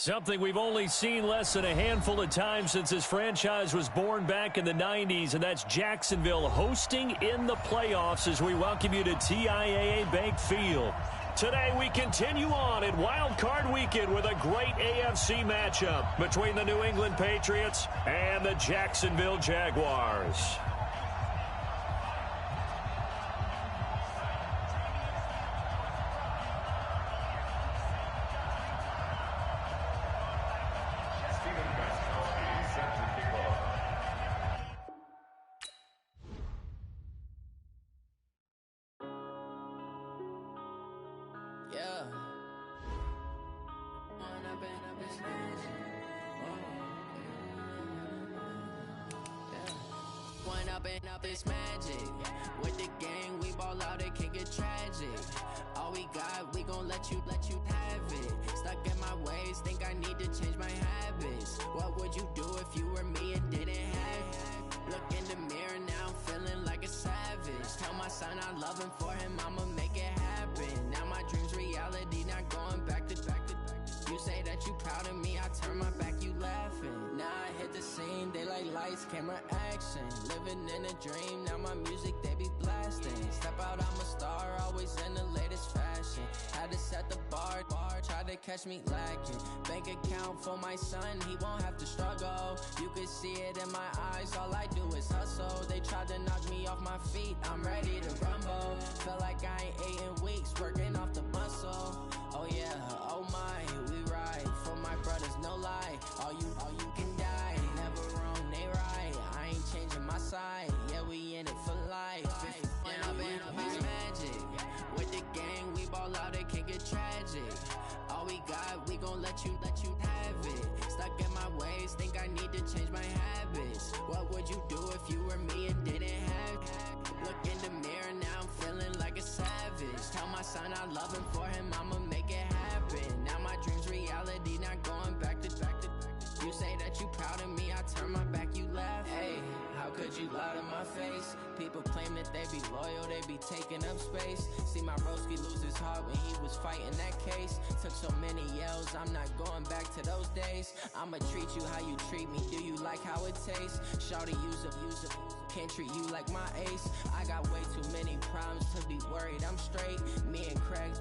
Something we've only seen less than a handful of times since this franchise was born back in the 90s, and that's Jacksonville hosting in the playoffs as we welcome you to TIAA Bank Field. Today we continue on in Wildcard Weekend with a great AFC matchup between the New England Patriots and the Jacksonville Jaguars. Up this magic with the gang, we ball out, it can get tragic. All we got, we gon' let you have it. Stuck in my ways, think I need to change my habits. What would you do if you were me and didn't have it? Look in the mirror now, I'm feeling like a savage. Tell my son I love him, for him I'ma make it happen. Now my dream's reality, not going back to. You say that you proud of me, I turn my back, you laughing. Now I hit the scene, they like lights, camera, action. Living in a dream, now my music, they be blasting. Step out, I'm a star, always in the latest fashion. Had to set the bar, try to catch me lacking. Bank account for my son, he won't have to struggle. You can see it in my eyes, all I do is hustle. They tried to knock me off my feet, I'm ready to rumble. Feel like I ain't ate in weeks, working off the muscle. Oh yeah, oh my, we ride for my brothers, no lie. All you can die, never wrong, they right. I ain't changing my side, yeah, we in it for life. When up it's magic, with the gang, we ball out, it can get tragic. All we got, we gon' let you have it. Stuck in my ways, think I need to change my habits. What would you do if you were me and didn't have it? Look in the mirror now, I'm feeling like a savage. Tell my son I love him, for him I'ma make it happen. Now my dream's reality, not going back to. You say that you proud of me, I turn my back, you laugh. Hey, how could you lie to my face? People claim that they be loyal, they be taking up space. See my broski lose his heart when he was fighting that case. Took so many yells, I'm not going back to those days. I'ma treat you how you treat me, do you like how it tastes? Shawty, use up, can't treat you like my ace. I got way too many problems to be worried, I'm straight. Me and Craig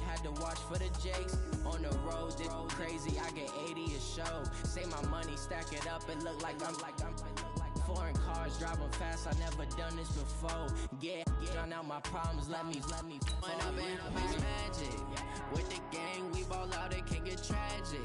had to watch for the Jags. On the road, it's crazy, I get 80 a show. Say my money, stack it up, it look like I'm foreign cars, driving fast, I never done this before. Drown out my problems, let me When up it's magic, with the gang, we ball out, it can get tragic.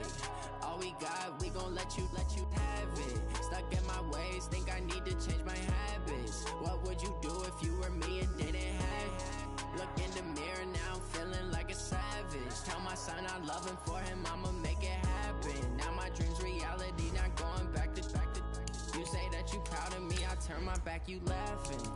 All we got, we gon' let you have it. Stuck in my ways, think I need to change my habits. What would you do if you were me and didn't have it? Look in the mirror now, I'm feeling like a savage. Tell my son I love him, for him I'ma make it happen. Now my dream's reality, not going back to. You say that you proud of me, I turn my back, you laughing.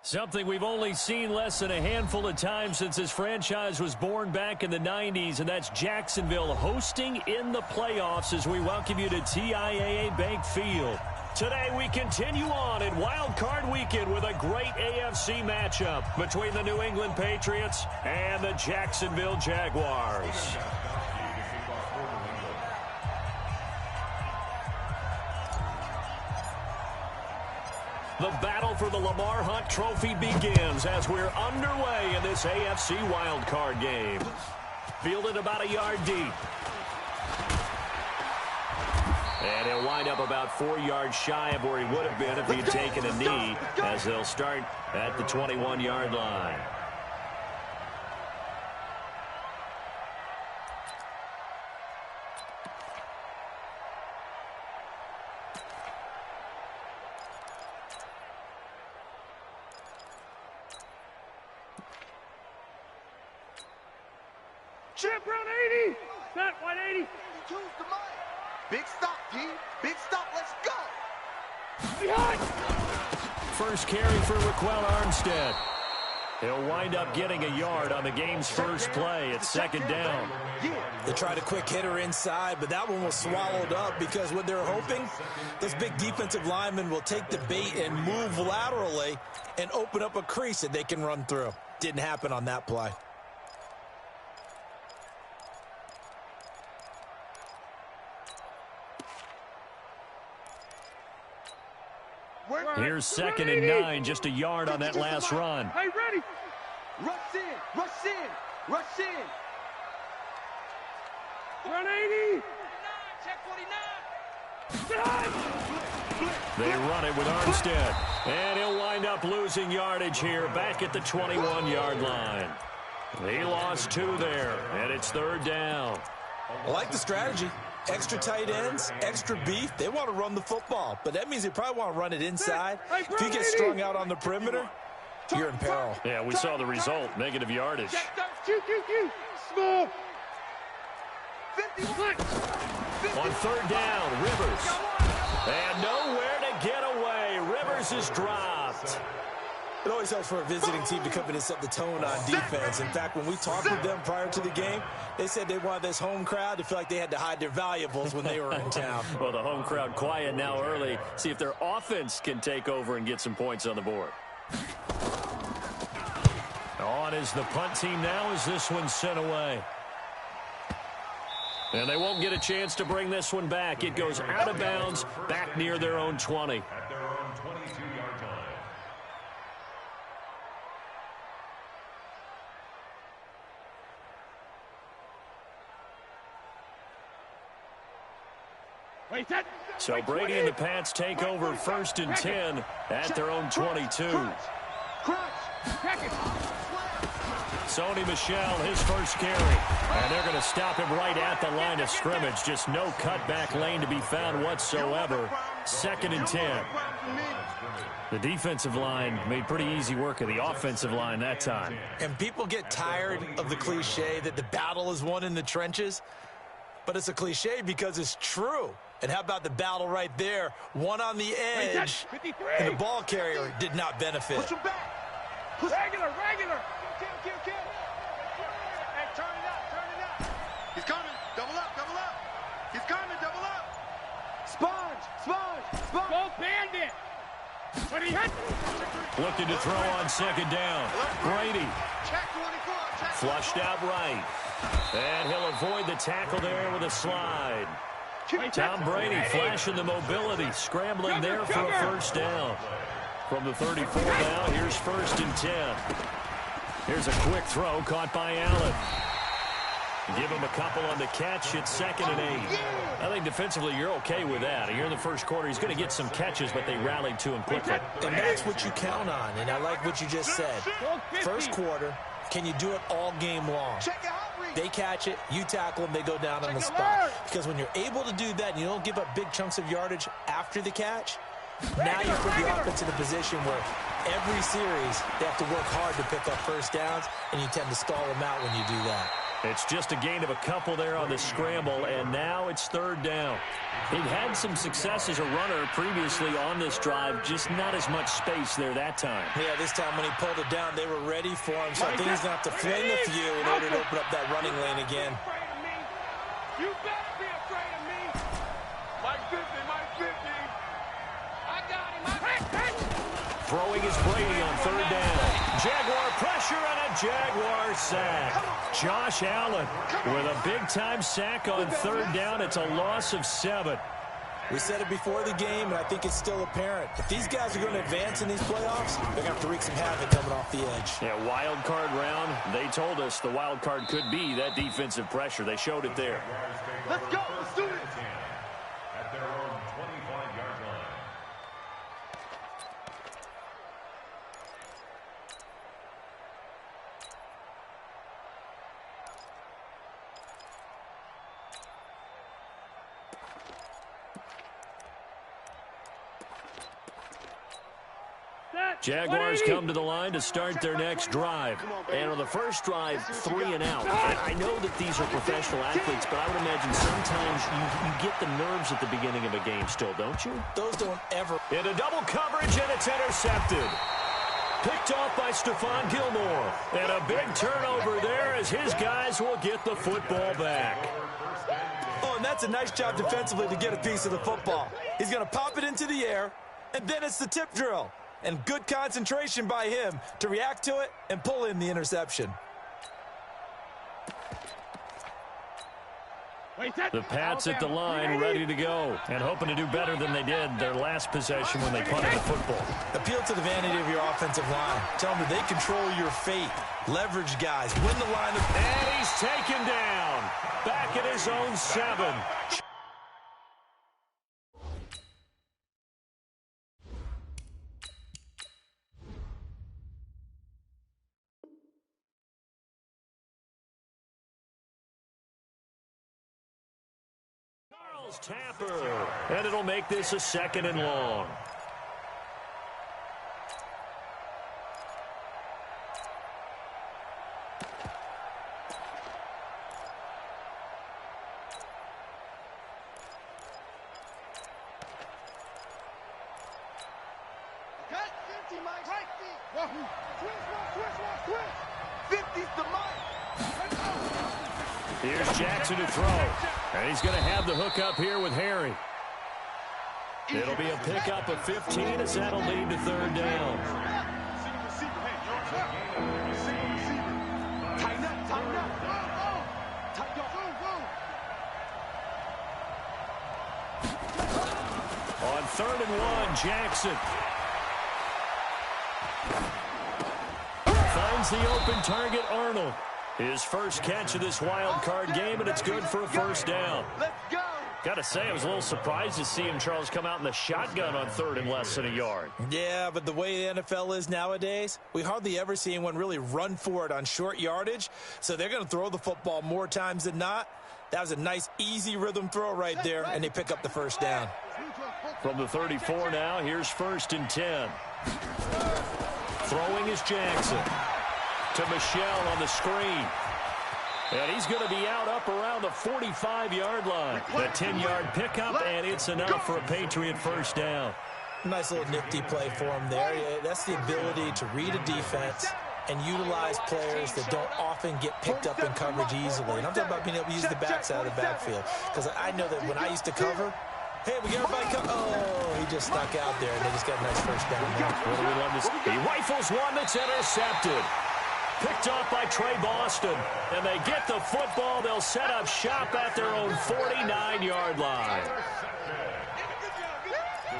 Something we've only seen less than a handful of times since this franchise was born back in the 90s, and that's Jacksonville hosting in the playoffs as we welcome you to TIAA Bank Field. Today we continue on in Wildcard Weekend with a great AFC matchup between the New England Patriots and the Jacksonville Jaguars. The battle for the Lamar Hunt Trophy begins as we're underway in this AFC wildcard game. Fielded about a yard deep. And he'll wind up about 4 yards shy of where he would have been if he'd taken a knee, as they'll start at the 21-yard line. Brown 80. Set 180. Choose the money. Big stop, team. Big stop. Let's go. Behind. First carry for Raquel Armstead. He'll wind up getting a yard on the game's first play. It's second down. They tried a quick hitter inside, but that one was swallowed up because what they're hoping, those big defensive linemen will take the bait and move laterally and open up a crease that they can run through. Didn't happen on that play. Here's second and 9, just a yard on that last run. Hey, ready. Rush in. Rush in. Rush in. Run 80. Check 49. Behind. They run it with Armstead. And he'll wind up losing yardage here back at the 21-yard line. He lost 2 there, and it's third down. I like the strategy. Extra tight ends, extra beef. They want to run the football, but that means they probably want to run it inside. If you get strung out on the perimeter, you're in peril. Yeah, we saw the result, negative yardage. Q. Small. 51. On third down, Rivers. And nowhere to get away. Rivers is dropped. It always helps for a visiting team to come in and set the tone on defense. In fact, when we talked with them prior to the game, they said they wanted this home crowd to feel like they had to hide their valuables when they were in town. Well, the home crowd quiet now early. See if their offense can take over and get some points on the board. On is the punt team now as this one's sent away. And they won't get a chance to bring this one back. It goes out of bounds back near their own 20. At their own 22-yard line. So Brady and the Pats take over first and 10 at their own 22. Sony Michel, his first carry. And they're going to stop him right at the line of scrimmage. Just no cutback lane to be found whatsoever. Second and 10. The defensive line made pretty easy work of the offensive line that time. And people get tired of the cliche that the battle is won in the trenches. But it's a cliche because it's true. And how about the battle right there? One on the edge, and the ball carrier did not benefit. Push him back. Regular. Kill. Hey, turn it up. He's coming. Double up. He's coming. Double up. Sponge. Go bandit. But he hit. Looking to throw on second down. Brady. Check 24. Flushed out right. And he'll avoid the tackle there with a slide. Tom Brady flashing the mobility, scrambling there for a first down. From the 34 now, here's first and 10. Here's a quick throw caught by Allen. Give him a couple on the catch. It's second and 8. I think defensively you're okay with that. You're in the first quarter. He's going to get some catches, but they rallied to him quickly. And that's what you count on, and I like what you just said. First quarter, can you do it all game long? They catch it, you tackle them, they go down on the spot. Because when you're able to do that and you don't give up big chunks of yardage after the catch, now you put the offense in a position where every series they have to work hard to pick up first downs, and you tend to stall them out when you do that. It's just a gain of a couple there on the scramble, and now it's third down. He'd had some success as a runner previously on this drive, just not as much space there that time. Yeah, this time when he pulled it down, they were ready for him, so I think he's going to have to fling a few in order to open up that running lane again. You better be afraid of me. Mike 50. I got him. Throwing is Brady on third down. Jaguar pressure and a Jaguar sack. Josh Allen with a big-time sack on third down. It's a loss of 7. We said it before the game, and I think it's still apparent. If these guys are going to advance in these playoffs, they're going to have to wreak some havoc coming off the edge. Yeah, wild card round. They told us the wild card could be that defensive pressure. They showed it there. Let's go. Let's do it. At their own 25-yard line. Set. Jaguars come to the line to start their next drive. And on the first drive, 3 and out. I know that these are professional athletes, but I would imagine sometimes you get the nerves at the beginning of a game still, don't you? Those don't ever. Into double coverage, and it's intercepted. Picked off by Stephon Gilmore. And a big turnover there as his guys will get the football back. Oh, and that's a nice job defensively to get a piece of the football. He's going to pop it into the air, and then it's the tip drill. And good concentration by him to react to it and pull in the interception. The Pats at the line, ready to go, and hoping to do better than they did their last possession when they punted the football. Appeal to the vanity of your offensive line. Tell them that they control your fate. Leverage guys. Win the line. And he's taken down. Back at his own 7. Tapper, and it'll make this a 2nd and long. Here's Jackson to throw. And he's going to have the hook up here with Harry. It'll be a pickup of 15 as that'll lead to 3rd down. On 3rd and 1, Jackson. Finds the open target, Arnold. His first catch of this wild card game, and it's good for a 1st down. Let's go. Got to say, I was a little surprised to see him, Charles, come out in the shotgun on 3rd and less than a yard. Yeah, but the way the NFL is nowadays, we hardly ever see anyone really run for it on short yardage, so they're going to throw the football more times than not. That was a nice, easy rhythm throw right there, and they pick up the 1st down. From the 34 now, here's 1st and 10. Throwing is Jackson. To Michelle on the screen. And he's going to be out up around the 45-yard line. The 10-yard pickup, and it's enough for a Patriot 1st down. Nice little nifty play for him there. That's the ability to read a defense and utilize players that don't often get picked up in coverage easily. And I'm talking about being able to use the backside of the backfield. Because I know that when I used to cover, hey, we got everybody come. Oh, he just stuck out there, and they just got a nice 1st down there. What do we love this? He rifles one that's intercepted. Picked off by Trey Boston. And they get the football. They'll set up shop at their own 49-yard line. The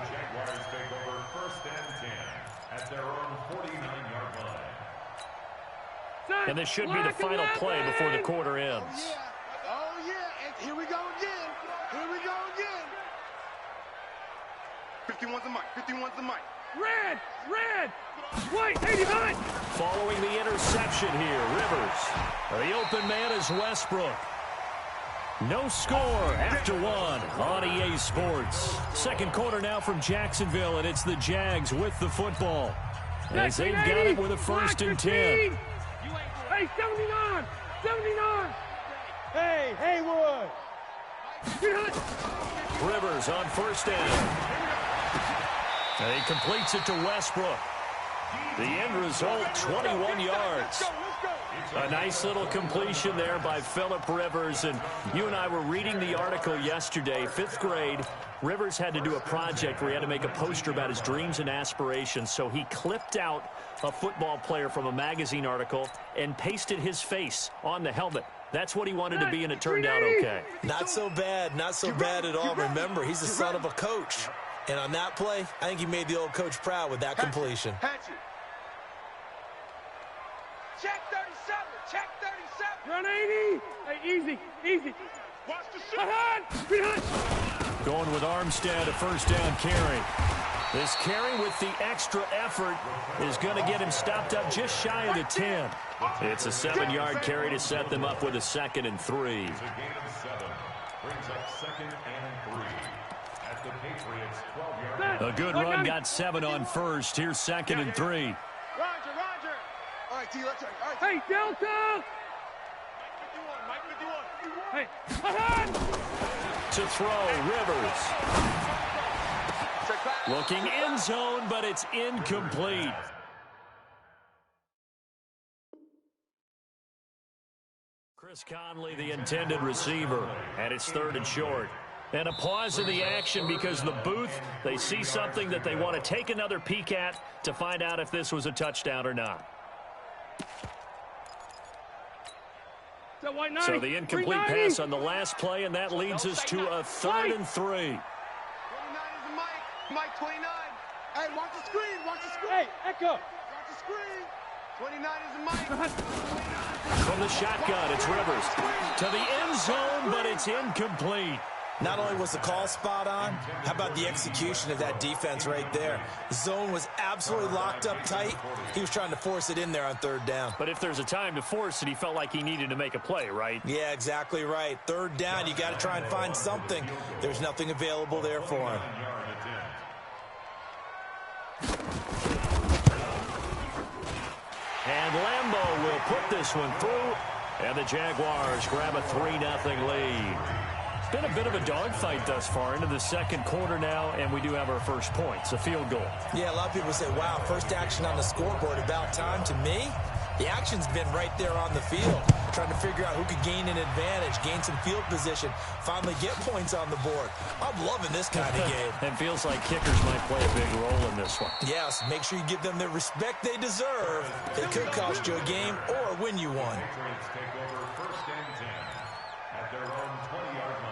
Jaguars take over 1st and 10 at their own 49-yard line. And this should be the final play before the quarter ends. Oh, yeah. And here we go again. Here we go again. 51's the mic. 51's the mic. Red! Red! White! 89! Following the interception here, Rivers. The open man is Westbrook. No score after 1 on EA Sports. 2nd quarter now from Jacksonville, and it's the Jags with the football. As they've got it with a 1st and 10. Hey, 79! 79! Hey, Haywood! Rivers on 1st down. And he completes it to Westbrook. The end result, 21 yards. A nice little completion there by Phillip Rivers. And you and I were reading the article yesterday, 5th grade. Rivers had to do a project where he had to make a poster about his dreams and aspirations. So he clipped out a football player from a magazine article and pasted his face on the helmet. That's what he wanted to be, and it turned out okay. Not so bad. Not so bad at all. Remember, he's the son of a coach. And on that play, I think he made the old coach proud with that completion. Hatchet. Check 37. Check 37. Run 80! Hey, easy, easy. Watch the shot. Behind! Going with Armstead, a 1st down carry. This carry with the extra effort is going to get him stopped up just shy of the 10. It's a 7-yard carry to set them up with a 2nd and 3. It's a gain of 7. Brings up 2nd and 3. at the Patriots' 12-yard line. A good run got 7 on first. Here's 2nd and 3. Roger. All right, T, let's try. All right, T. Hey, Delta! Mike 51. Hey, ahead! To throw, Rivers. Looking end zone, but it's incomplete. Chris Conley, the intended receiver, and it's 3rd and short. And a pause in the action because the booth, they see something that they want to take another peek at to find out if this was a touchdown or not. So the incomplete pass on the last play, and that leads us to a 3rd and 3. 29 is the Mike 29. Hey, watch the screen. Hey, Echo! Watch the screen. 29 is the Mike. From the shotgun, it's Rivers. To the end zone, but it's incomplete. Not only was the call spot on, how about the execution of that defense right there? The zone was absolutely locked up tight. He was trying to force it in there on 3rd down. But if there's a time to force it, he felt like he needed to make a play, right? Yeah, exactly right. 3rd down, you got to try and find something. There's nothing available there for him. And Lambeau will put this one through, and the Jaguars grab a 3-0 lead. It's been a bit of a dogfight thus far into the 2nd quarter now, and we do have our first points, a field goal. Yeah, a lot of people say, wow, first action on the scoreboard, about time. To me, the action's been right there on the field, trying to figure out who could gain an advantage, gain some field position, finally get points on the board. I'm loving this kind of game. It feels like kickers might play a big role in this one. Yes, make sure you give them the respect they deserve. They could cost you a game or win you one. Patriots take over 1st and 10 at their own 20-yard line.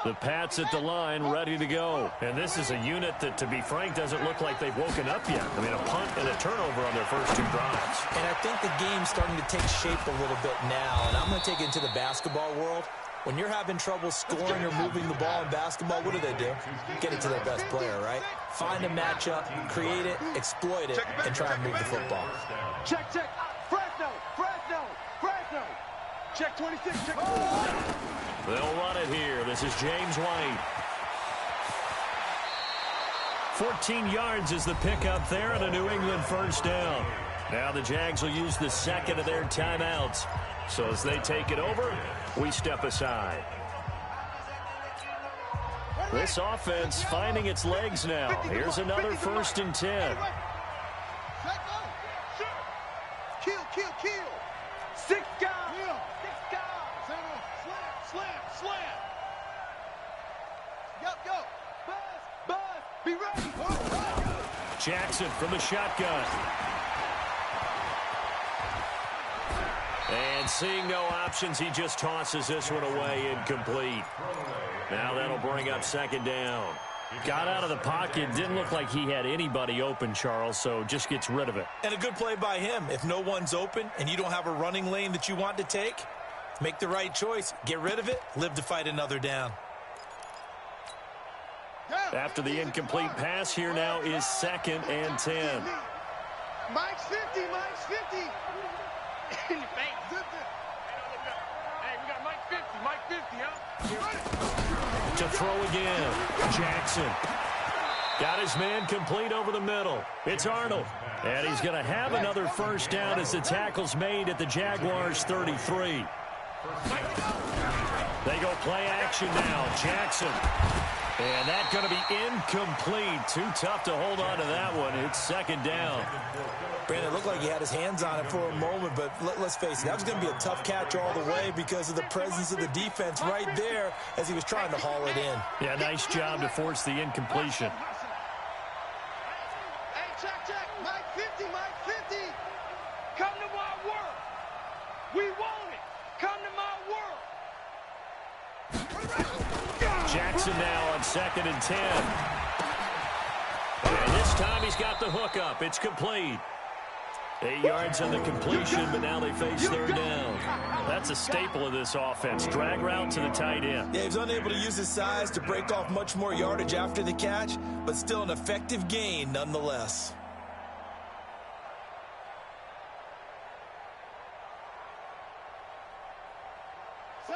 The Pats at the line, ready to go. And this is a unit that, to be frank, doesn't look like they've woken up yet. I mean, a punt and a turnover on their first 2 drives. And I think the game's starting to take shape a little bit now. And I'm going to take it into the basketball world. When you're having trouble scoring or moving the ball in basketball, what do? Get it to their best player, right? Find a matchup, create it, exploit it, and try and move the football. Check. Fresno. Check 26. Check 26. They'll run it here. This is James White. 14 yards is the pickup there, and a New England first down. Now the Jags will use the 2nd of their timeouts. So as they take it over, we step aside. This offense finding its legs now. Here's another 1st and 10. Kill. 6 guys. Slam. Go. Buzz. Be ready. Jackson from the shotgun. And seeing no options, he just tosses this one away, incomplete. Now that'll bring up 2nd down. Got out of the pocket, didn't look like he had anybody open, Charles, so just gets rid of it. And a good play by him. If no one's open and you don't have a running lane that you want to take, make the right choice. Get rid of it. Live to fight another down. After the incomplete pass, here now is 2nd and 10. Mike's 50. In your face. Hey, we got Mike 50, huh? To throw again, Jackson. Got his man complete over the middle. It's Arnold. And he's going to have another first down as the tackle's made at the Jaguars' 33. They go play action now. Jackson. And that's going to be incomplete. Too tough to hold on to that one. It's 2nd down. Brandon, it looked like he had his hands on it for a moment, but let's face it, that was going to be a tough catch all the way because of the presence of the defense right there as he was trying to haul it in. Yeah, nice job to force the incompletion. Hey, check. Mike 50. Come to my work. We want it. Come to my work. Jackson now on 2nd and 10. And this time he's got the hook up. It's complete. 8 yards on the completion, but now they face third down. That's a staple of this offense. Drag route to the tight end. Yeah, he was unable to use his size to break off much more yardage after the catch, but still an effective gain nonetheless.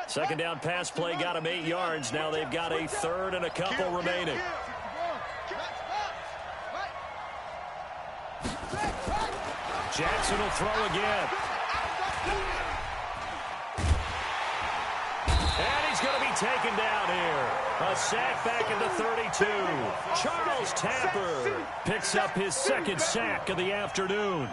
Second down pass play got him 8 yards. Now they've got a third and a couple remaining. Jackson will throw again. And he's going to be taken down here. A sack back at the 32. Charles Tapper picks up his second sack of the afternoon.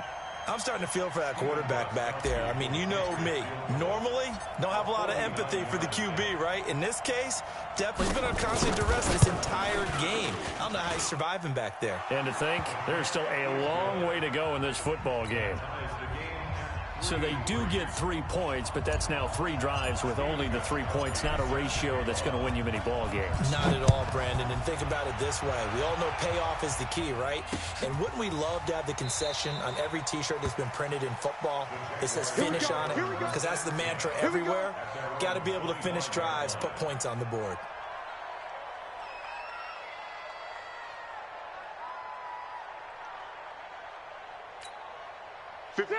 I'm starting to feel for that quarterback back there. I mean, you know me. Normally, don't have a lot of empathy for the QB, right? In this case, definitely he's been on constant duress this entire game. I don't know how he's surviving back there. And to think, there's still a long way to go in this football game. So they do get 3 points, but that's now 3 drives with only the 3 points, not a ratio that's going to win you many ball games. Not at all, Brandon. And think about it this way. We all know payoff is the key, right? And wouldn't we love to have the concession on every T-shirt that's been printed in football? It says finish on it, because that's the mantra everywhere. Got to be able to finish drives, put points on the board.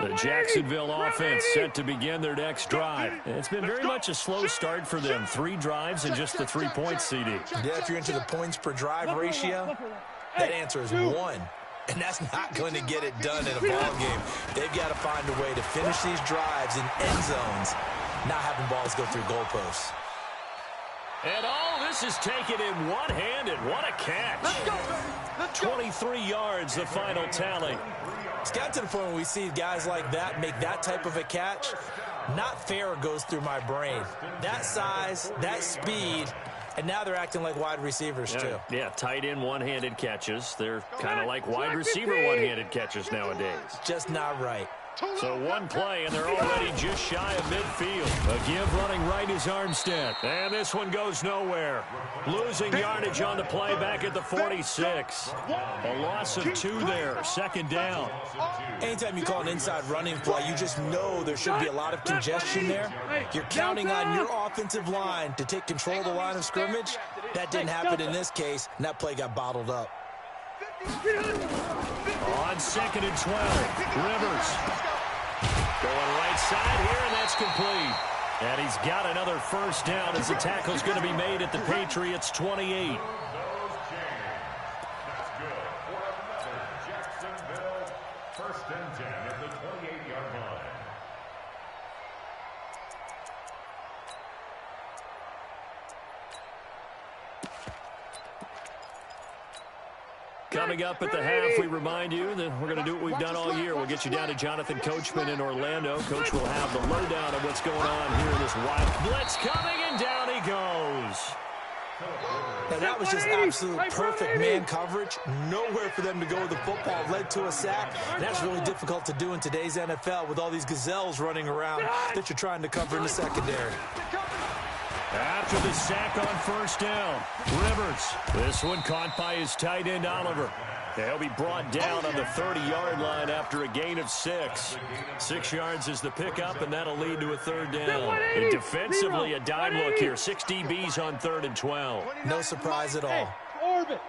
The Jacksonville offense set to begin their next drive. It's been very much a slow start for them. 3 drives and just the 3 points, CD. Yeah, if you're into the points per drive ratio, that answer is 1. And that's not going to get it done in a ball game. They've got to find a way to finish these drives in end zones, not having balls go through goalposts. And all this is taken in one-handed. What a catch. 23 yards, the final tally. It's got to the point where we see guys like that make that type of a catch. Not fair goes through my brain. That size, that speed, and now they're acting like wide receivers too. Yeah, tight end one-handed catches. They're kind of like wide receiver one-handed catches nowadays. Just not right. So one play, and they're already just shy of midfield. A give running right is Armstead. And this one goes nowhere. Losing yardage on the play back at the 46. A loss of 2 there. Second down. Anytime you call an inside running play, you just know there should be a lot of congestion there. You're counting on your offensive line to take control of the line of scrimmage. That didn't happen in this case, and that play got bottled up. On 2nd and 12, Rivers going right side here, and that's complete. And he's got another first down as the tackle's going to be made at the Patriots' 28. Jacksonville, 1st and 10 at the 28-yard line. Coming up at the half, we remind you that we're going to do what we've done all year. We'll get you down to Jonathan Coachman in Orlando. Coach will have the lowdown of what's going on here in this wild blitz coming, and down he goes. Now that was just absolute perfect man coverage. Nowhere for them to go with the football. Led to a sack. And that's really difficult to do in today's NFL with all these gazelles running around that you're trying to cover in the secondary. After the sack on first down, Rivers. This one caught by his tight end, Oliver. They'll be brought down on the 30-yard line after a gain of 6. 6 yards is the pickup, and that'll lead to a third down. And defensively, a dime look here. 6 DBs on 3rd and 12. No surprise at all. Orbit.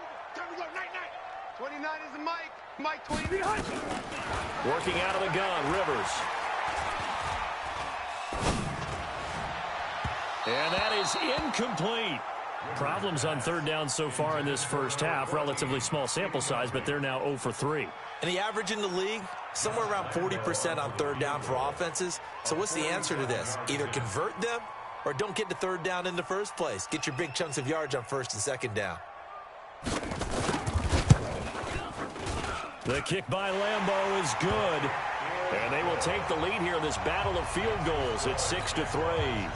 29 is the Mike. Mike 29. Working out of the gun, Rivers. And that is incomplete. Problems on 3rd down so far in this first half. Relatively small sample size, but they're now 0 for 3. And the average in the league, somewhere around 40% on 3rd down for offenses. So what's the answer to this? Either convert them or don't get to 3rd down in the first place. Get your big chunks of yards on 1st and 2nd down. The kick by Lambeau is good. And they will take the lead here in this battle of field goals at 6-3.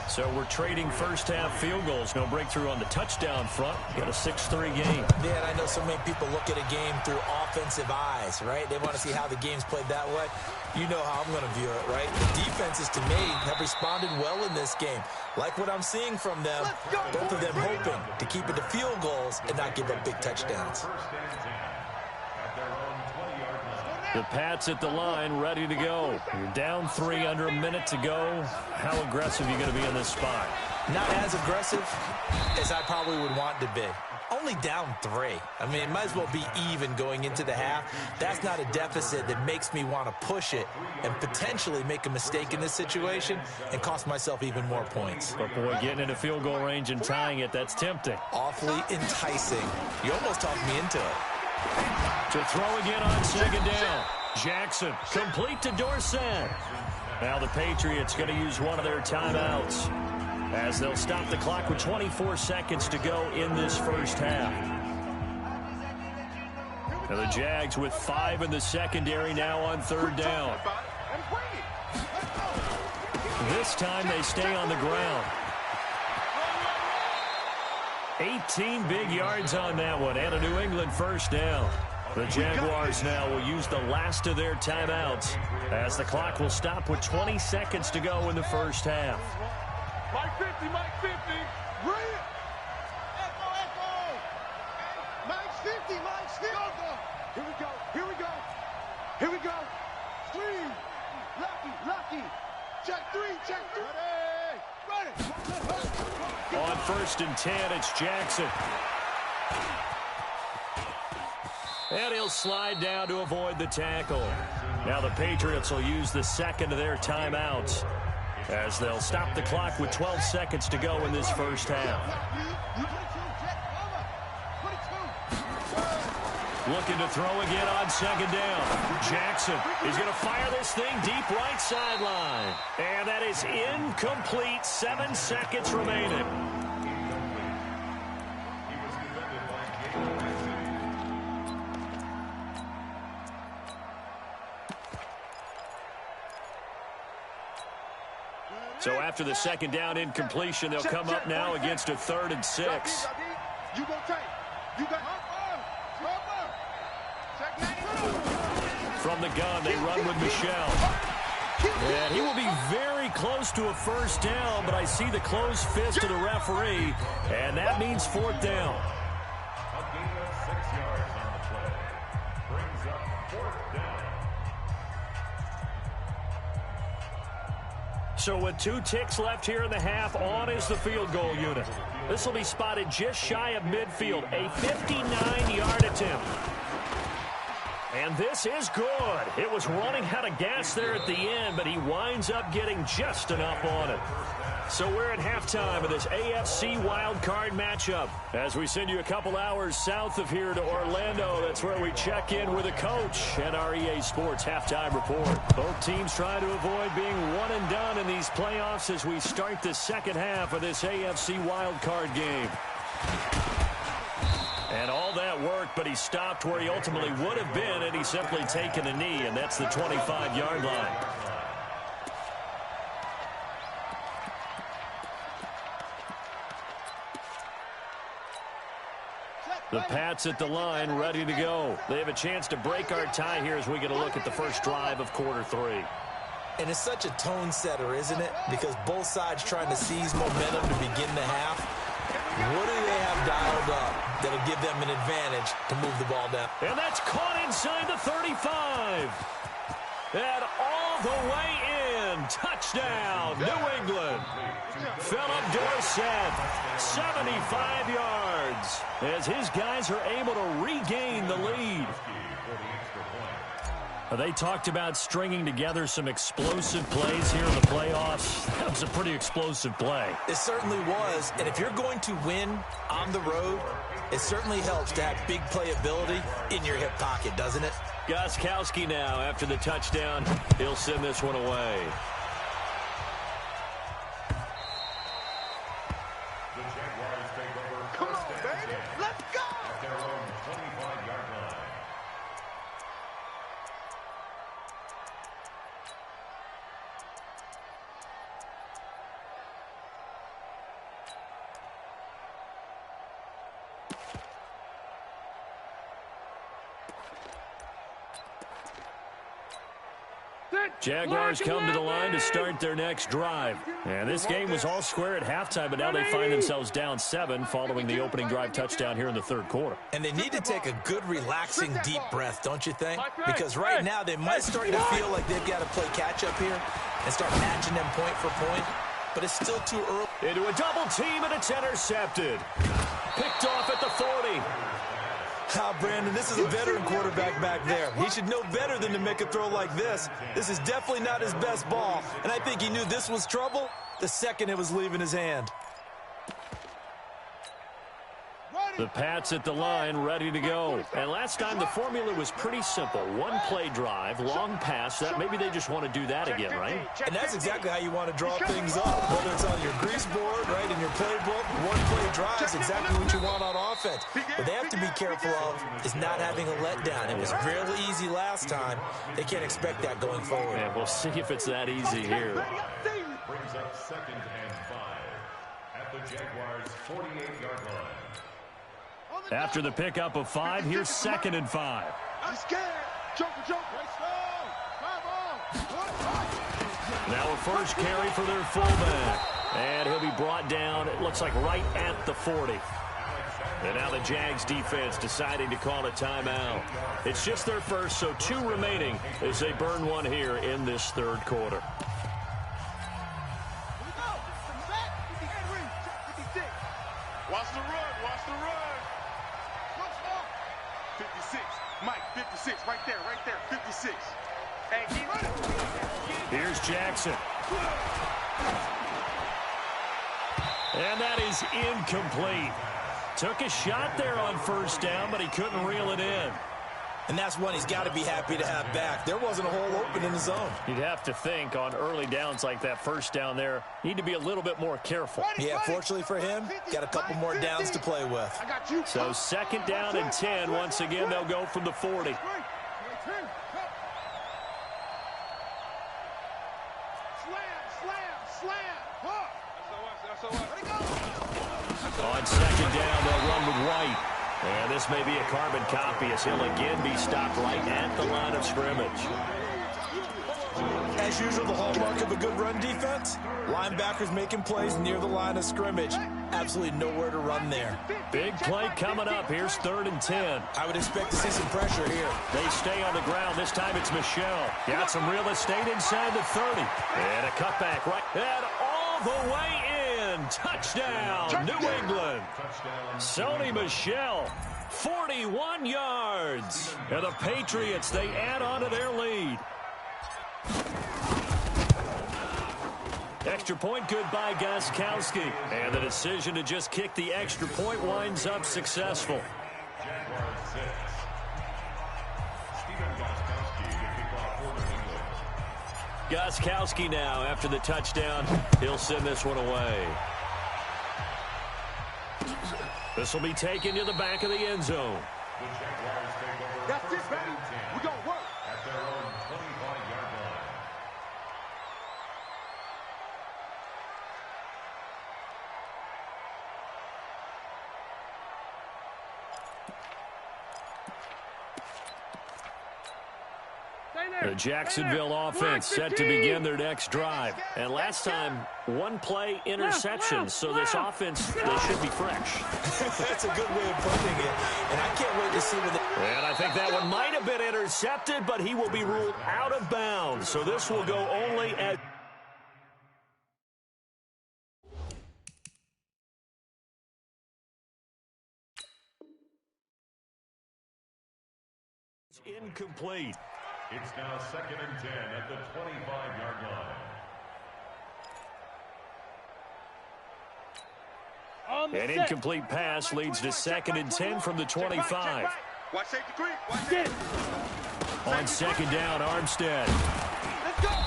So we're trading first half field goals. No breakthrough on the touchdown front. Got a 6-3 game. Yeah, and I know so many people look at a game through offensive eyes, right? They want to see how the game's played that way. You know how I'm going to view it, right? The defenses, to me, have responded well in this game. Like what I'm seeing from them, both of them hoping to keep it to field goals and not give up big touchdowns. The Pats at the line, ready to go. You're down 3 under a minute to go. How aggressive are you going to be in this spot? Not as aggressive as I probably would want to be. Only down 3. I mean, it might as well be even going into the half. That's not a deficit that makes me want to push it and potentially make a mistake in this situation and cost myself even more points. But, boy, getting into field goal range and tying it, that's tempting. Awfully enticing. You almost talked me into it. To throw again on second down. Jackson, complete to Dorsett. Now the Patriots going to use one of their timeouts, as they'll stop the clock with 24 seconds to go in this first half. Now the Jags with 5 in the secondary now on third down. This time they stay on the ground. 18 big yards on that one, and a New England first down. The Jaguars now will use the last of their timeouts, as the clock will stop with 20 seconds to go in the first half. Mike 50, Mike 50. Bring it. Echo. Mike 50, Mike 50. Here we go. Here we go. Here we go. 3. Lucky. Check 3. Ready. On 1st and 10, it's Jackson. And he'll slide down to avoid the tackle. Now the Patriots will use the second of their timeouts, as they'll stop the clock with 12 seconds to go in this first half. Looking to throw again on second down. Jackson is going to fire this thing deep right sideline. And that is incomplete. 7 seconds remaining. So after the second down incompletion, they'll come up now against a 3rd and 6. You gonna take. You got From the gun, they run with Michelle. And he will be very close to a first down, but I see the closed fist of the referee, and that means 4th down. A gain of 6 yards on the play. Brings up 4th down. So with 2 ticks left here in the half, on is the field goal unit. This will be spotted just shy of midfield, a 59-yard attempt. And this is good. It was running out of gas there at the end, but he winds up getting just enough on it. So we're at halftime of this AFC Wildcard matchup, as we send you a couple hours south of here to Orlando. That's where we check in with a coach and our EA Sports halftime report. Both teams trying to avoid being one and done in these playoffs as we start the second half of this AFC Wildcard game. And all that worked, but he stopped where he ultimately would have been had he simply taken a knee, and that's the 25-yard line. The Pats at the line, ready to go. They have a chance to break our tie here as we get a look at the first drive of quarter 3. And it's such a tone setter, isn't it? Because both sides trying to seize momentum to begin the half. What do they have dialed up that'll give them an advantage to move the ball down? And that's caught inside the 35. And all the way in. Touchdown, New England. Philip Dorsett, 75 yards, as his guys are able to regain the lead. They talked about stringing together some explosive plays here in the playoffs. That was a pretty explosive play. It certainly was. And if you're going to win on the road, it certainly helps to have big playability in your hip pocket, doesn't it? Gostkowski now, after the touchdown, he'll send this one away. The Jaguars take over. Come on, baby. Let's go. At their own 25-yard line. Jaguars come to the line to start their next drive. And this game was all square at halftime, but now they find themselves down 7 following the opening drive touchdown here in the third quarter. And they need to take a good, relaxing, deep breath, don't you think? Because right now they might start to feel like they've got to play catch-up here and start matching them point for point. But it's still too early. Into a double team, and it's intercepted. Picked off at the 40. Brandon, this is a veteran quarterback back there. He should know better than to make a throw like this. This is definitely not his best ball, and I think he knew this was trouble the second it was leaving his hand. The Pats at the line, ready to go. And last time, the formula was pretty simple. One play drive, long pass. That maybe they just want to do that again, right? And that's exactly how you want to draw things up. Whether it's on your grease board, right, in your playbook, one play drive is exactly what you want on offense. What they have to be careful of is not having a letdown. It was fairly easy last time. They can't expect that going forward. Yeah, we'll see if it's that easy here. Brings up 2nd and 5 at the Jaguars' 48-yard line. After the pickup of 5, here's 2nd and 5. I'm scared. Joker. Now a first carry for their fullback. And he'll be brought down, it looks like right at the 40. And now the Jags defense deciding to call a timeout. It's just their first, so 2 remaining as they burn one here in this third quarter. Watch the run. 56. Mike, 56. Right there. 56. Hey, keep running. Here's Jackson. And that is incomplete. Took a shot there on first down, but he couldn't reel it in. And that's one he's got to be happy to have back. There wasn't a hole open in the zone. You'd have to think on early downs like that first down there, need to be a little bit more careful. Yeah, fortunately for him, got a couple more downs to play with. So 2nd down and 10. Once again, they'll go from the 40. On 2nd down, they'll run with White. And this may be a carbon copy as he'll again be stopped right at the line of scrimmage. As usual, the hallmark of a good run defense, linebackers making plays near the line of scrimmage. Absolutely nowhere to run there. Big play coming up. Here's 3rd and 10. I would expect to see some pressure here. They stay on the ground. This time it's Michelle. Got some real estate inside the 30. And a cutback right. And all the way in. Touchdown, New England. Sony Michel, 41 yards. And the Patriots, they add on to their lead. Extra point good by Gostkowski. And the decision to just kick the extra point winds up successful. Jaguars 6. Stephen Gostkowski to kick off for New England. Gostkowski now, after the touchdown, he'll send this one away. This will be taken to the back of the end zone. The Jaguars take over. That's it, baby. We're going to work. At their own 25-yard line. The Jacksonville offense set to begin their next drive. And last time, one play interception. So this offense, they should be fresh. That's a good way of putting it. And I can't wait to see what And I think that one might have been intercepted, but he will be ruled out of bounds. So this will go only at... It's incomplete. It's now 2nd and 10 at the 25-yard line. An incomplete pass leads to 2nd and 10 from the 25. Watch safety creep. Watch it. On 2nd down, Armstead.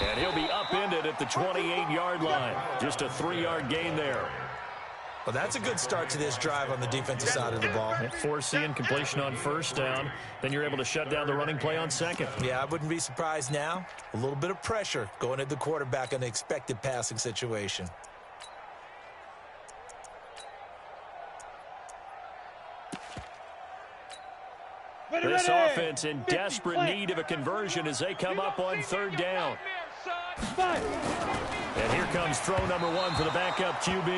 And he'll be upended at the 28-yard line. Just a 3-yard gain there. Well, that's a good start to this drive on the defensive side of the ball. Force the incompletion on first down. Then you're able to shut down the running play on 2nd. Yeah, I wouldn't be surprised now. A little bit of pressure going at the quarterback in an expected passing situation. This offense in desperate need of a conversion as they come up on third down. And here comes throw number 1 for the backup QB.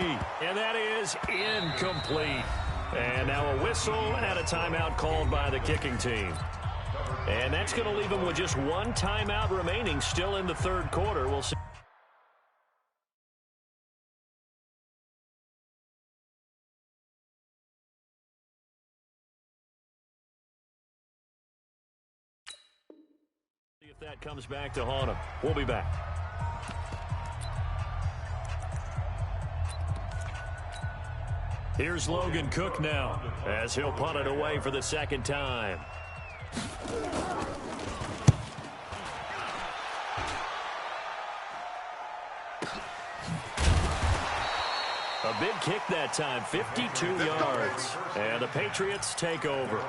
And that is incomplete. And now a whistle and a timeout called by the kicking team. And that's going to leave them with just one timeout remaining still in the third quarter. We'll see. If that comes back to haunt him. We'll be back. Here's Logan Cook now as he'll punt it away for the second time. A big kick that time, 52 yards. And the Patriots take over.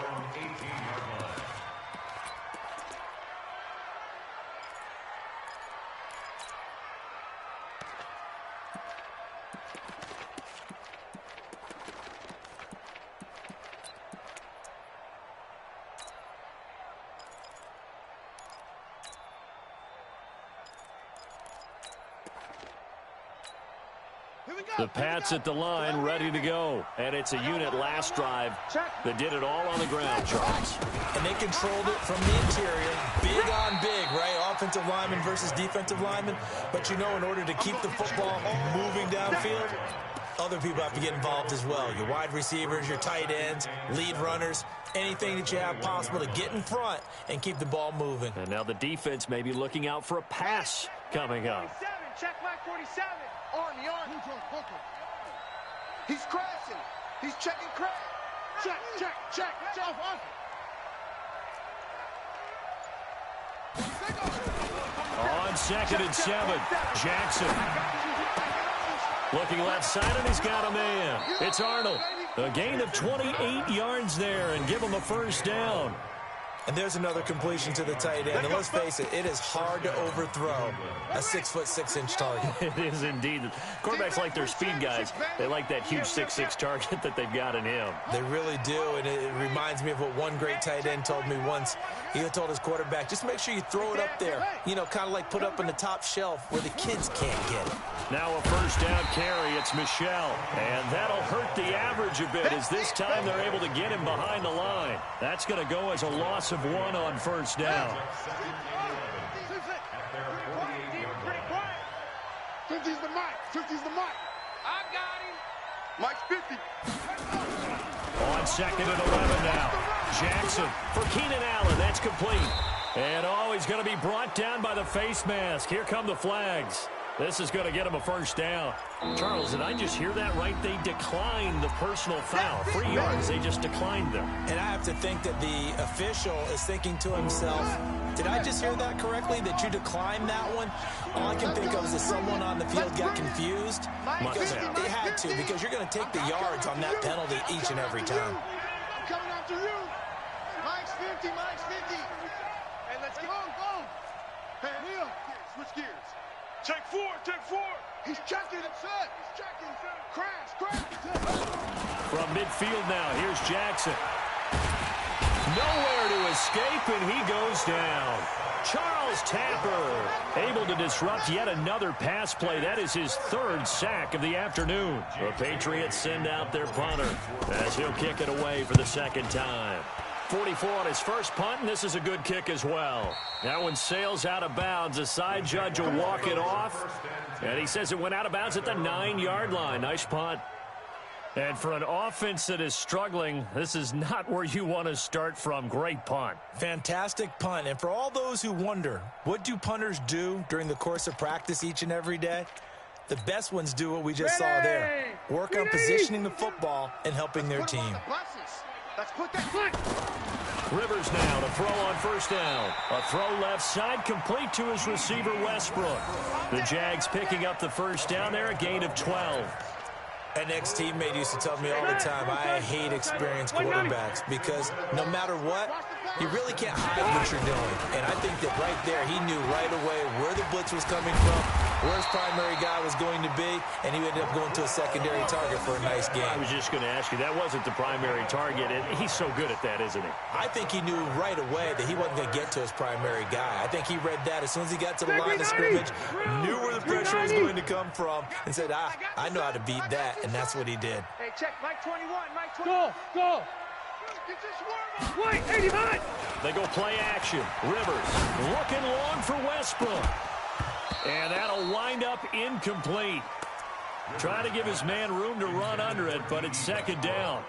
The Pats at the line, ready to go. And it's a unit last drive that did it all on the ground, Charles. And they controlled it from the interior. Big on big, right? Offensive lineman versus defensive lineman. But you know, in order to keep the football moving downfield, other people have to get involved as well. Your wide receivers, your tight ends, lead runners, anything that you have possible to get in front and keep the ball moving. And now the defense may be looking out for a pass coming up. Check back 47. Arm. He's crashing. He's checking crash. Check. On 2nd and 7, Jackson. Looking left side, and he's got a man. It's Arnold. A gain of 28 yards there, and give him a first down. And there's another completion to the tight end. And let's face it, it is hard to overthrow a 6'6" target. It is indeed. Quarterbacks like their speed guys. They like that huge 6'6" target that they've got in him. They really do, and it reminds me of what one great tight end told me once. He told his quarterback, just make sure you throw it up there. You know, kind of like put up in the top shelf where the kids can't get it. Now a first down carry. It's Michelle. And that'll hurt the average a bit as this time they're able to get him behind the line. That's going to go as a loss of 1 on first down. 50's the mic. I got him. Mike's 50. On 2nd and 11 now. Jackson for Keenan Allen. That's complete. And he's going to be brought down by the face mask. Here come the flags. This is going to get him a first down. Charles, did I just hear that right? They declined the personal foul. 3 yards, they just declined them. And I have to think that the official is thinking to himself, did I just hear that correctly, that you declined that one? All I can think of is that someone on the field got confused. Because they had to, because you're going to take the yards on that penalty each and every time. I'm coming after you. Mike's 50. Hey, let's go. Hey, Neil, switch gears. Take four. He's checking. He's checking. Crash. From midfield now, here's Jackson. Nowhere to escape, and he goes down. Charles Tapper able to disrupt yet another pass play. That is his 3rd sack of the afternoon. The Patriots send out their punter as he'll kick it away for the 2nd time. 44 on his first punt, and this is a good kick as well. That one sails out of bounds. The side judge will walk it off, and he says it went out of bounds at the 9-yard line. Nice punt. And for an offense that is struggling, this is not where you want to start from. Great punt. Fantastic punt. And for all those who wonder, what do punters do during the course of practice each and every day? The best ones do what we just saw there. Work on positioning the football and helping their team. Let's put that foot. Rivers now to throw on first down. A throw left side complete to his receiver, Westbrook. The Jags picking up the first down there, a gain of 12. An ex-teammate used to tell me all the time, I hate experienced quarterbacks because no matter what, You really can't hide what you're doing. And I think that right there, he knew right away where the blitz was coming from, where his primary guy was going to be, and he ended up going to a secondary target for a nice game. I was just going to ask you, that wasn't the primary target, and he's so good at that, isn't he? I think he knew right away that he wasn't going to get to his primary guy. I think he read that as soon as he got to the line of scrimmage, knew where the pressure was going to come from, and said, I know how to beat that, and that's what he did. Hey, check, Mike 21, Mike 21. Go. Wait, 89. They go play action. Rivers looking long for Westbrook. And that'll wind up incomplete. Trying to give his man room to run under it, but it's second down.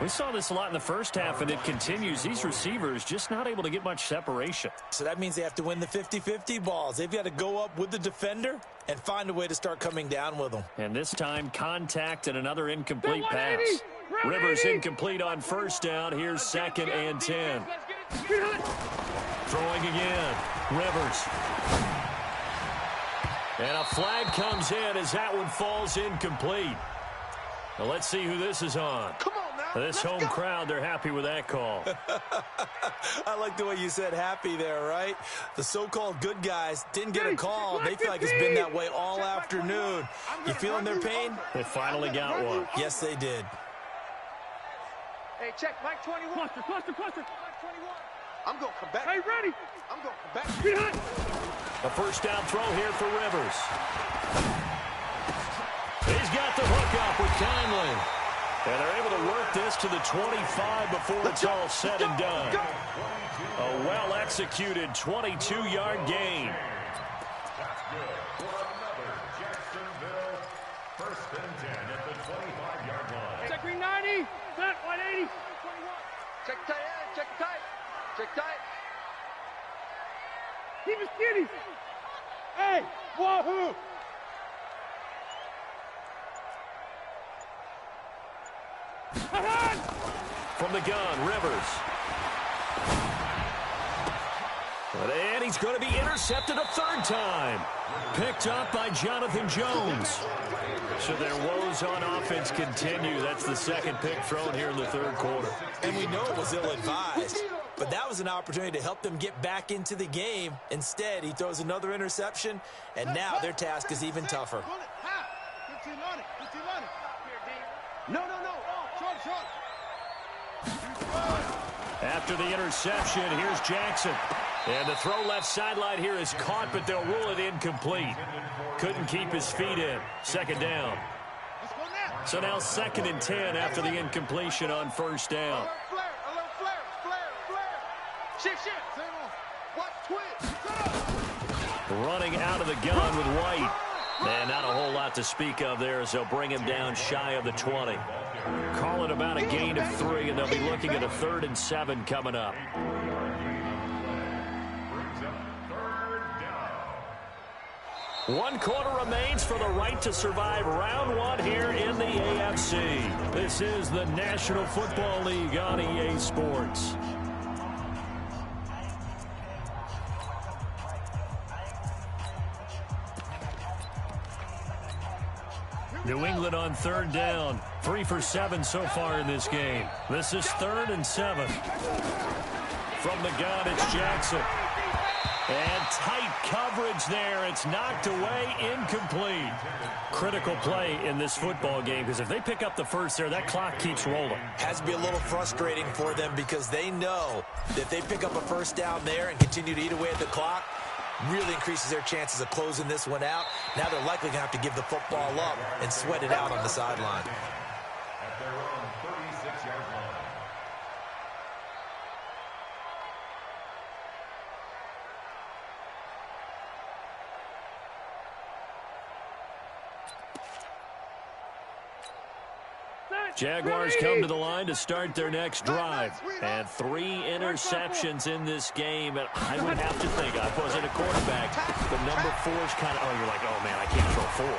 We saw this a lot in the first half, and it continues. These receivers just not able to get much separation. So that means they have to win the 50-50 balls. They've got to go up with the defender and find a way to start coming down with them. And this time, contact and another incomplete pass. Rivers incomplete on first down. Here's 2nd and 10. Throwing again. Rivers. And a flag comes in as that one falls incomplete. Now let's see who this is on. Come on now. This home crowd, they're happy with that call. I like the way you said happy there, right? The so-called good guys didn't get a call. They feel like it's been that way all afternoon. You feeling their pain? They finally got one. Yes, they did. Hey, check, Mike 21. Cluster. Mike 21. I'm going to come back. Hey, ready. I'm going to come back. A first down throw here for Rivers. He's got the hook up with Conley. And they're able to work this to the 25 before it's all said and done. A well-executed 22-yard gain. That's good for another Jacksonville 1st and 10 at the 25-yard line. Check green 90. Set 180. Check tight end. Check tight. Check tight. Keep it skinny. Hey, wahoo. From the gun, Rivers. And he's going to be intercepted a third time. Picked up by Jonathan Jones. So their woes on offense continue. That's the second pick thrown here in the third quarter. And we know it was ill-advised, but that was an opportunity to help them get back into the game. Instead, he throws another interception, and now their task is even tougher. 15 on it. No. Short. After the interception, here's Jackson. And the throw left sideline here is caught, but they'll rule it incomplete. Couldn't keep his feet in. Second down. So now 2nd and 10 after the incompletion on first down. Alert flare. Shift. Watch twitch. Running out of the gun with White. And not a whole lot to speak of there as they'll bring him down shy of the 20. Call it about a gain of 3, and they'll be looking at a 3rd and 7 coming up. One quarter remains for the right to survive round 1 here in the AFC. This is the National Football League on EA Sports. New England on 3rd down. 3 for 7 so far in this game. This is 3rd and 7. From the gun, it's Jackson. And tight coverage there. It's knocked away, incomplete. Critical play in this football game, because if they pick up the first there, that clock keeps rolling. Has to be a little frustrating for them because they know that if they pick up a first down there and continue to eat away at the clock, really increases their chances of closing this one out. Now they're likely going to have to give the football up and sweat it out on the sideline. At their own 36-yard line. Jaguars come to the line to start their next drive. And 3 interceptions in this game. And I would have to think, I wasn't a quarterback, but number 4 is kind of, you're like, oh, man, I can't throw 4.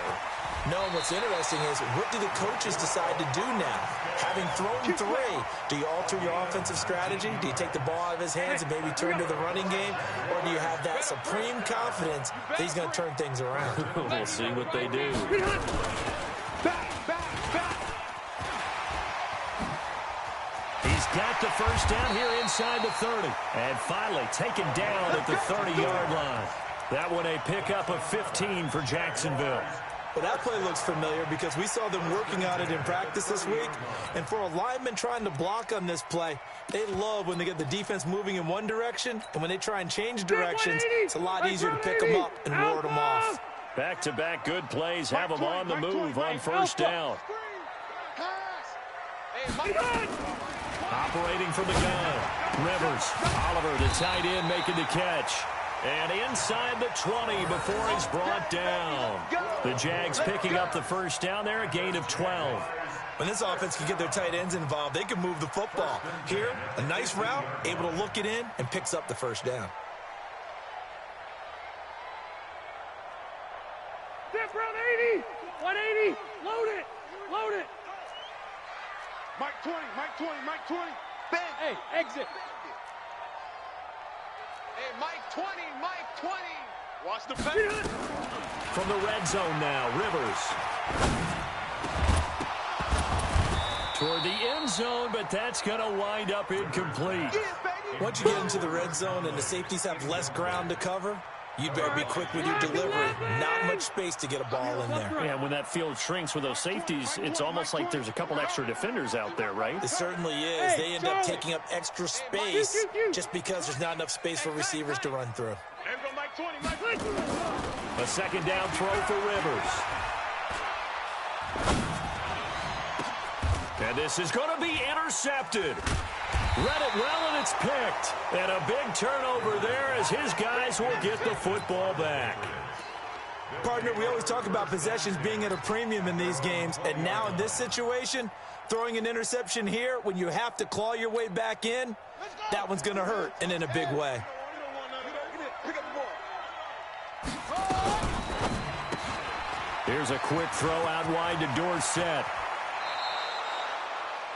No, and what's interesting is, what do the coaches decide to do now? Having thrown 3, do you alter your offensive strategy? Do you take the ball out of his hands and maybe turn to the running game? Or do you have that supreme confidence that he's going to turn things around? We'll see what they do. He's got up the first down here inside the 30. And finally taken down at the 30-yard line. That one a pickup of 15 for Jacksonville. Well, that play looks familiar because we saw them working on it in practice this week. And for a lineman trying to block on this play, they love when they get the defense moving in one direction. And when they try and change directions, it's a lot easier to pick them up and ward them off. Back-to-back good plays have them on the move on first down. Operating from the gun. Rivers. Oliver, the tight end, making the catch. And inside the 20 before he's brought down. The Jags picking up the first down there, a gain of 12. When this offense can get their tight ends involved, they can move the football. Here, a nice route, able to look it in, and picks up the first down. Step round 80, 180, load it, load it. Mike 20, Mike 20, Mike 20. Bang. Hey, exit. Hey, Mike 20, Mike 20. Watch the back. From the red zone now, Rivers. Toward the end zone, but that's going to wind up incomplete. Once you get into the red zone and the safeties have less ground to cover, you'd better be quick with your delivery. Not much space to get a ball in there. Yeah, when that field shrinks with those safeties, it's almost like there's a couple extra defenders out there, right? It certainly is. They end up taking up extra space just because there's not enough space for receivers to run through. A second down throw for Rivers. And this is going to be intercepted. Read it well, and it's picked. And a big turnover there as his guys will get the football back. Partner, we always talk about possessions being at a premium in these games. And now in this situation, throwing an interception here when you have to claw your way back in, that one's going to hurt, and in a big way. Here's a quick throw out wide to Dorsett.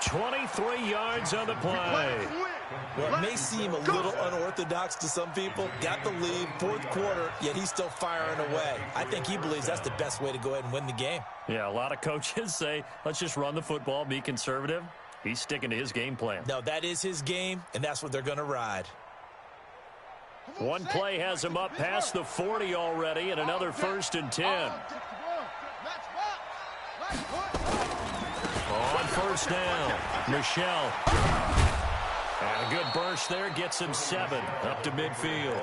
23 yards on the play. Well, it may seem a little unorthodox to some people. Got the lead, fourth quarter, yet he's still firing away. I think he believes that's the best way to go ahead and win the game. Yeah, a lot of coaches say, let's just run the football, be conservative. He's sticking to his game plan. No, that is his game, and that's what they're going to ride. One play has him up past the 40 already, and another 1st and 10. On first down, Michelle. And a good burst there gets him 7 up to midfield.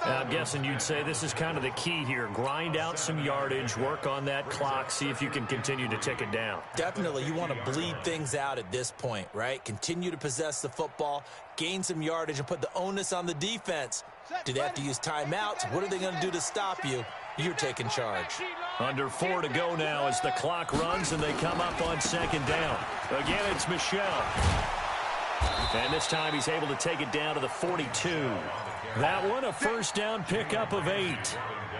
And I'm guessing you'd say this is kind of the key here. Grind out some yardage, work on that clock, see if you can continue to tick it down. Definitely, you want to bleed things out at this point, right? Continue to possess the football, gain some yardage, and put the onus on the defense. Do they have to use timeouts? What are they going to do to stop you? You're taking charge. Under 4 to go now as the clock runs and they come up on second down. Again, it's Michelle. And this time he's able to take it down to the 42. That one a first down pickup of 8.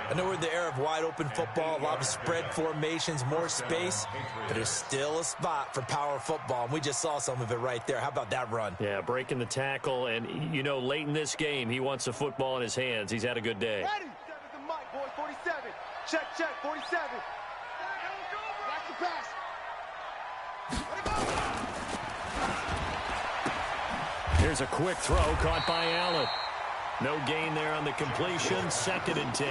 I know we're in the era of wide open football, a lot of spread formations, more space, but there's still a spot for power football, and we just saw some of it right there. How about that run? Yeah, breaking the tackle, and, you know, late in this game, he wants the football in his hands. He's had a good day. Ready? The mic, boy, 47. Check, 47. Watch the pass. Here's a quick throw caught by Allen. No gain there on the completion, 2nd and 10.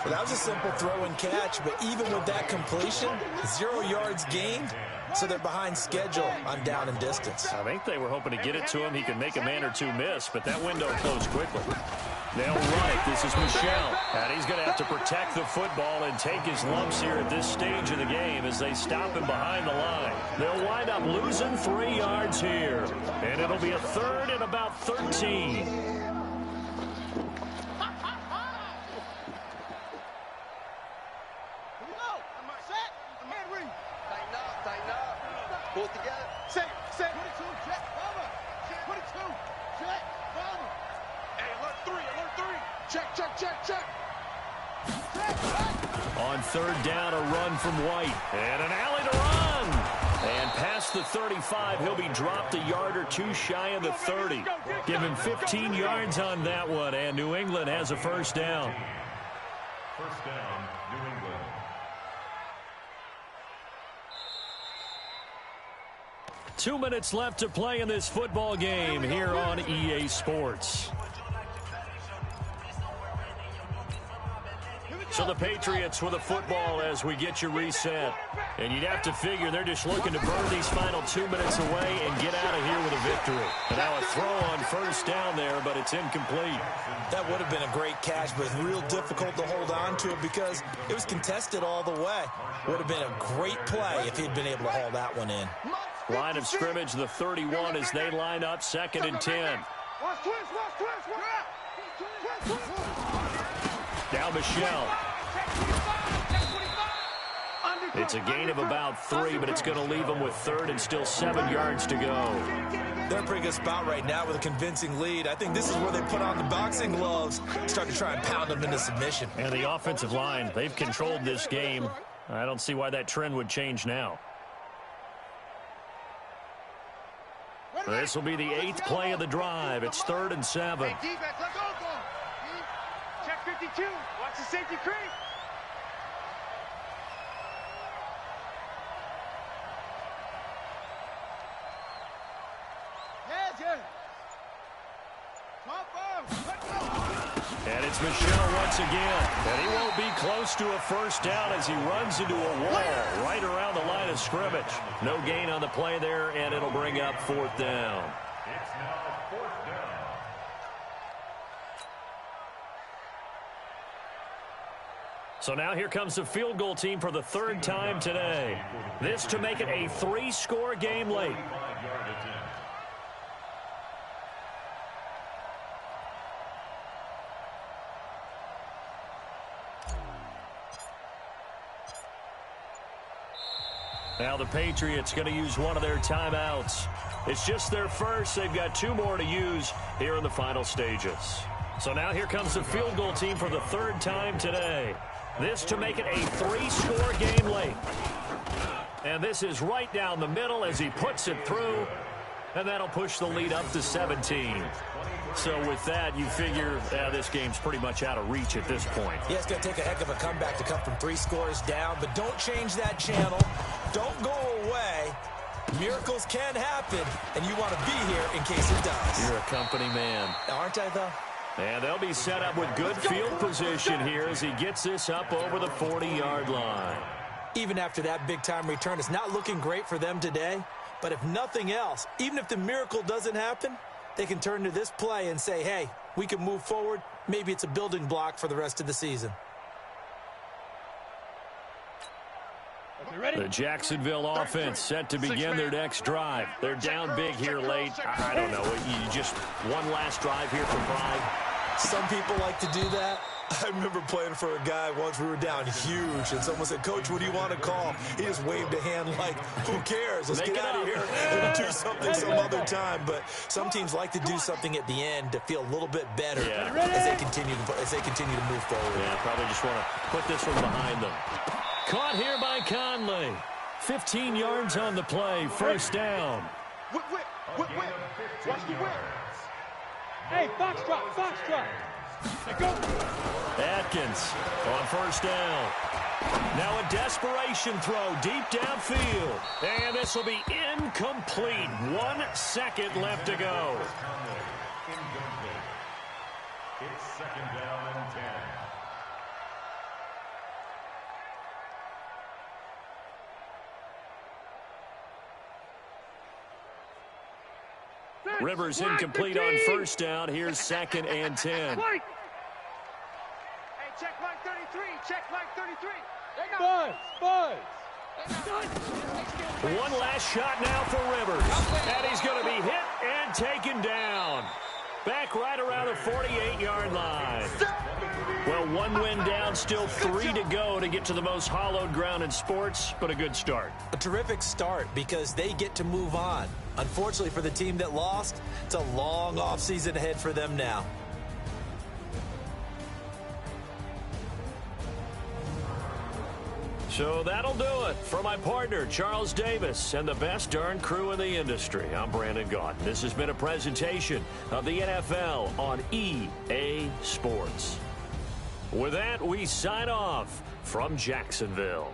Well, that was a simple throw and catch, but even with that completion, 0 yards gained, so they're behind schedule on down and distance. I think they were hoping to get it to him. He could make a man or two miss, but that window closed quickly. They'll run it. This is Michelle. And he's going to have to protect the football and take his lumps here at this stage of the game as they stop him behind the line. They'll wind up losing 3 yards here. And it'll be a 3rd and about 13. Pull together. Say. 22, check, bomber. 22, check, bomber. Hey, alert 3. Check. On 3rd down, a run from White. And an alley to run. And past the 35, he'll be dropped a yard or 2 shy of the 30. Give him 15 yards on that one, and New England has a first down. First down, New England. 2 minutes left to play in this football game here on EA Sports. So the Patriots with a football as we get you reset. And you'd have to figure they're just looking to burn these final 2 minutes away and get out of here with a victory. And now a throw on first down there, but it's incomplete. That would have been a great catch, but it's real difficult to hold on to it because it was contested all the way. Would have been a great play if he'd been able to haul that one in. Line of scrimmage, the 31 as they line up, 2nd and 10. Now Michelle. It's a gain of about 3, but it's going to leave them with 3rd and still 7 yards to go. They're in a pretty good spot right now with a convincing lead. I think this is where they put on the boxing gloves, start to try and pound them into submission. And the offensive line, they've controlled this game. I don't see why that trend would change now. This will be the 8th play of the drive. It's 3rd and 7. Hey, defense, let's go. Check 52. Watch the safety creep. And it's Michelle once again. And he won't be close to a first down as he runs into a wall right around the line of scrimmage. No gain on the play there, and it'll bring up 4th down. It's now 4th down. So now here comes the field goal team for the 3rd time today. This to make it a 3-score game late. 45-yard attempt. Now the Patriots going to use one of their timeouts. It's just their first. They've got 2 more to use here in the final stages. So now here comes the field goal team for the 3rd time today. This to make it a 3-score game late. And this is right down the middle as he puts it through. And that'll push the lead up to 17. So with that, you figure this game's pretty much out of reach at this point. Yeah, it's going to take a heck of a comeback to come from 3 scores down, but don't change that channel. Don't go away. Miracles can happen, and you want to be here in case it does. You're a company man. Aren't I, though? And they'll be set up with good field position here as he gets this up over the 40-yard line. Even after that big-time return, it's not looking great for them today. But if nothing else, even if the miracle doesn't happen, they can turn to this play and say, hey, we can move forward. Maybe it's a building block for the rest of the season. The Jacksonville offense set to begin their next drive. They're down big here late. I don't know. You just one last drive here for pride. Some people like to do that. I remember playing for a guy once. We were down huge, and someone said, Coach, what do you want to call? He just waved a hand like, who cares? Let's get out of here and do something some other time. But some teams like to do something at the end to feel a little bit better as they continue to move forward. Yeah, probably just want to put this one behind them. Caught here by Conley. 15 yards on the play, 1st down. Whip. Watch the whip. Hey, box drop. Go. Atkins on 1st down. Now a desperation throw deep downfield. And this will be incomplete. 1 second left to go. Incomplete. It's 2nd down and 10. Rivers incomplete on 1st down. Here's 2nd and 10. Hey, check Mike 33. Check Mike 33. Buzz. One last shot now for Rivers. And he's going to be hit and taken down. Back right around the 48-yard line. Well, 1 win down, still 3 to go to get to the most hallowed ground in sports, but a good start. A terrific start because they get to move on. Unfortunately for the team that lost, it's a long offseason ahead for them now. So that'll do it for my partner, Charles Davis, and the best darn crew in the industry. I'm Brandon Gaudin. This has been a presentation of the NFL on EA Sports. With that, we sign off from Jacksonville.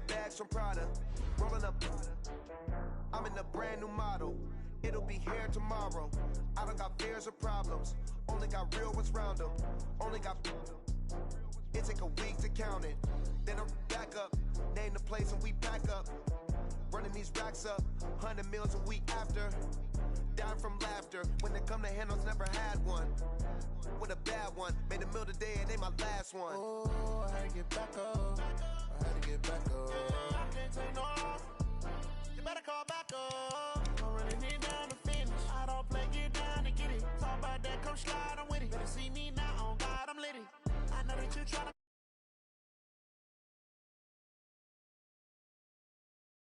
bags from Prada. Rolling up. I'm in a brand new model. It'll be here tomorrow. I don't got fears or problems. Only got real ones round them. Only got. It take a week to count it. Then I'm back up. Name the place and we pack up. Running these racks up. 100 meals a week after. Down from laughter. When they come to handles, never had one. With a bad one. Made a meal today and ain't my last one. Oh, I had to get back up.